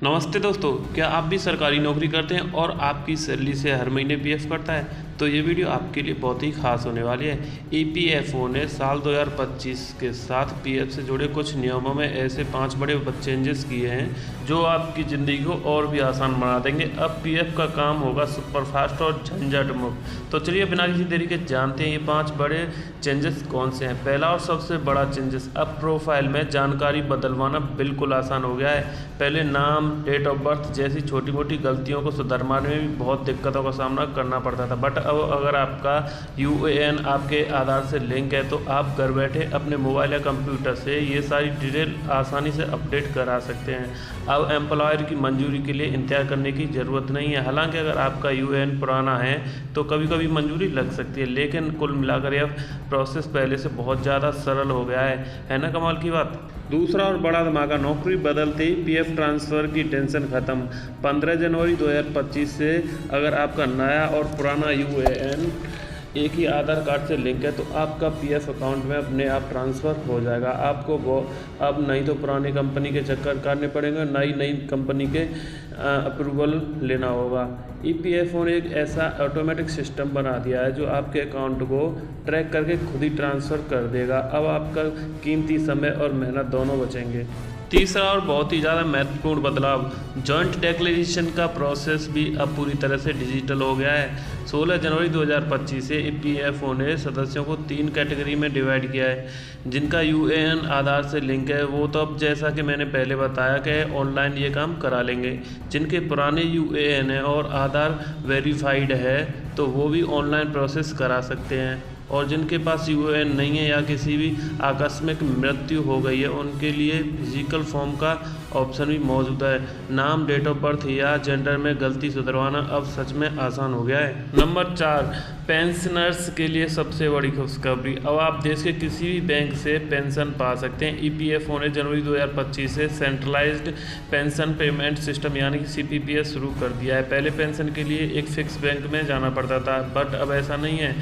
नमस्ते दोस्तों, क्या आप भी सरकारी नौकरी करते हैं और आपकी सैलरी से हर महीने पीएफ कटता है? तो ये वीडियो आपके लिए बहुत ही खास होने वाली है। ईपीएफओ ने साल 2025 के साथ पीएफ से जुड़े कुछ नियमों में ऐसे 5 बड़े चेंजेस किए हैं जो आपकी ज़िंदगी को और भी आसान बना देंगे। अब पीएफ का काम होगा सुपरफास्ट और झंझट मुक्त। तो चलिए बिना किसी देरी के जानते हैं ये 5 बड़े चेंजेस कौन से हैं। पहला और सबसे बड़ा चेंजेस, अब प्रोफाइल में जानकारी बदलवाना बिल्कुल आसान हो गया है। पहले नाम, डेट ऑफ बर्थ जैसी छोटी मोटी गलतियों को सुधारने में भी बहुत दिक्कतों का सामना करना पड़ता था, बट अब अगर आपका यूएएन आपके आधार से लिंक है तो आप घर बैठे अपने मोबाइल या कंप्यूटर से ये सारी डिटेल आसानी से अपडेट करा सकते हैं। अब एम्प्लॉयर की मंजूरी के लिए इंतजार करने की ज़रूरत नहीं है। हालांकि अगर आपका यूएएन पुराना है तो कभी कभी मंजूरी लग सकती है, लेकिन कुल मिलाकर यह प्रोसेस पहले से बहुत ज़्यादा सरल हो गया है ना कमाल की बात। दूसरा और बड़ा धमाका, नौकरी बदलते ही पीएफ ट्रांसफ़र की टेंशन ख़त्म। 15 जनवरी 2025 से अगर आपका नया और पुराना यूएएन एक ही आधार कार्ड से लिंक है तो आपका पीएफ अकाउंट में अपने आप ट्रांसफ़र हो जाएगा। आपको वो अब नहीं तो पुरानी कंपनी के चक्कर काटने पड़ेंगे, नई कंपनी के अप्रूवल लेना होगा। ईपीएफओ ने एक ऐसा ऑटोमेटिक सिस्टम बना दिया है जो आपके अकाउंट को ट्रैक करके खुद ही ट्रांसफ़र कर देगा। अब आपका कीमती समय और मेहनत दोनों बचेंगे। तीसरा और बहुत ही ज़्यादा महत्वपूर्ण बदलाव, जॉइंट डिक्लेरेशन का प्रोसेस भी अब पूरी तरह से डिजिटल हो गया है। 16 जनवरी 2025 से ईपीएफओ ने सदस्यों को 3 कैटेगरी में डिवाइड किया है। जिनका यूएएन आधार से लिंक है वो तो अब जैसा कि मैंने पहले बताया कि ऑनलाइन ये काम करा लेंगे। जिनके पुराने यूएएन है और आधार वेरीफाइड है तो वो भी ऑनलाइन प्रोसेस करा सकते हैं। और जिनके पास यूएएन नहीं है या किसी भी आकस्मिक मृत्यु हो गई है उनके लिए फिजिकल फॉर्म का ऑप्शन भी मौजूद है। नाम, डेट ऑफ बर्थ या जेंडर में गलती सुधरवाना अब सच में आसान हो गया है। नंबर 4, पेंशनर्स के लिए सबसे बड़ी खुशखबरी, अब आप देश के किसी भी बैंक से पेंशन पा सकते हैं। ईपीएफओ ने जनवरी 2025 से सेंट्रलाइज्ड पेंशन पेमेंट सिस्टम यानी कि सीपीपीएस शुरू कर दिया है। पहले पेंशन के लिए एक फिक्स बैंक में जाना पड़ता था, बट अब ऐसा नहीं है।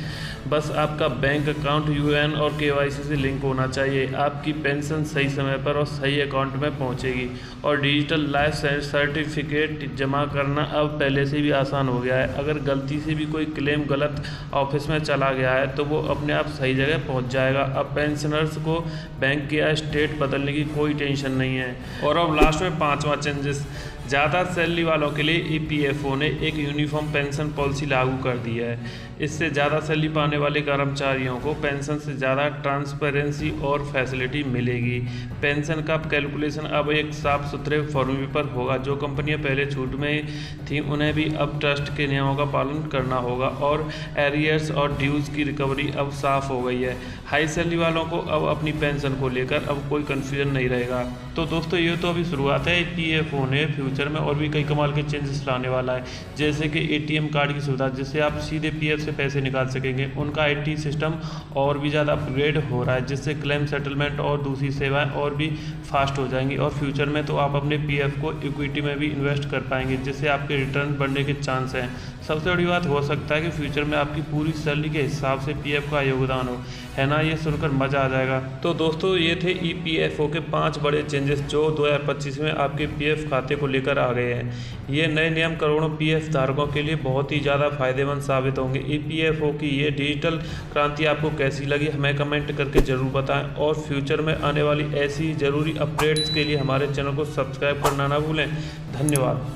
बस आपका बैंक अकाउंट यूएएन और केवाईसी से लिंक होना चाहिए। आपकी पेंशन सही समय पर और सही अकाउंट में पहुंचेगी। और डिजिटल लाइफ सर्टिफिकेट जमा करना अब पहले से भी आसान हो गया है। अगर गलती से भी कोई क्लेम गलत ऑफिस में चला गया है तो वो अपने आप सही जगह पहुंच जाएगा। अब पेंशनर्स को बैंक के या स्टेट बदलने की कोई टेंशन नहीं है। और अब लास्ट में 5वां चेंजेस, ज़्यादा सैलरी वालों के लिए ईपीएफओ ने एक यूनिफॉर्म पेंशन पॉलिसी लागू कर दी है। इससे ज़्यादा सैलरी पाने वाले कर्मचारियों को पेंशन से ज़्यादा ट्रांसपेरेंसी और फैसिलिटी मिलेगी। पेंशन का कैलकुलेशन अब एक साफ सुथरे फॉर्मूले पर होगा। जो कंपनियां पहले छूट में थी उन्हें भी अब ट्रस्ट के नियमों का पालन करना होगा। और एरियर्स और ड्यूज़ की रिकवरी अब साफ़ हो गई है। हाई सैलरी वालों को अब अपनी पेंशन को लेकर अब कोई कन्फ्यूजन नहीं रहेगा। तो दोस्तों ये तो अभी शुरुआत है। ईपीएफओ ने फ्यूचर में और भी कई कमाल के चेंजेस लाने वाला है, जैसे कि एटीएम कार्ड की सुविधा जिससे आप सीधे पीएफ से पैसे निकाल सकेंगे। उनका आईटी सिस्टम और भी ज़्यादा अपग्रेड हो रहा है जिससे क्लेम सेटलमेंट और दूसरी सेवाएं और भी फास्ट हो जाएंगी। और फ्यूचर में तो आप अपने पीएफ को इक्विटी में भी इन्वेस्ट कर पाएंगे जिससे आपके रिटर्न बढ़ने के चांस हैं। सबसे बड़ी बात हो सकता है कि फ्यूचर में आपकी पूरी सैलरी के हिसाब से पीएफ का योगदान हो, है ना। ये सुनकर मज़ा आ जाएगा। तो दोस्तों ये थे ईपीएफओ के 5 बड़े चेंजेस जो 2025 में आपके पीएफ खाते को लेकर आ गए हैं। ये नए नियम करोड़ों पीएफ धारकों के लिए बहुत ही ज़्यादा फायदेमंद साबित होंगे। ईपीएफओ की ये डिजिटल क्रांति आपको कैसी लगी हमें कमेंट करके ज़रूर बताएं। और फ्यूचर में आने वाली ऐसी ज़रूरी अपडेट्स के लिए हमारे चैनल को सब्सक्राइब करना ना भूलें। धन्यवाद।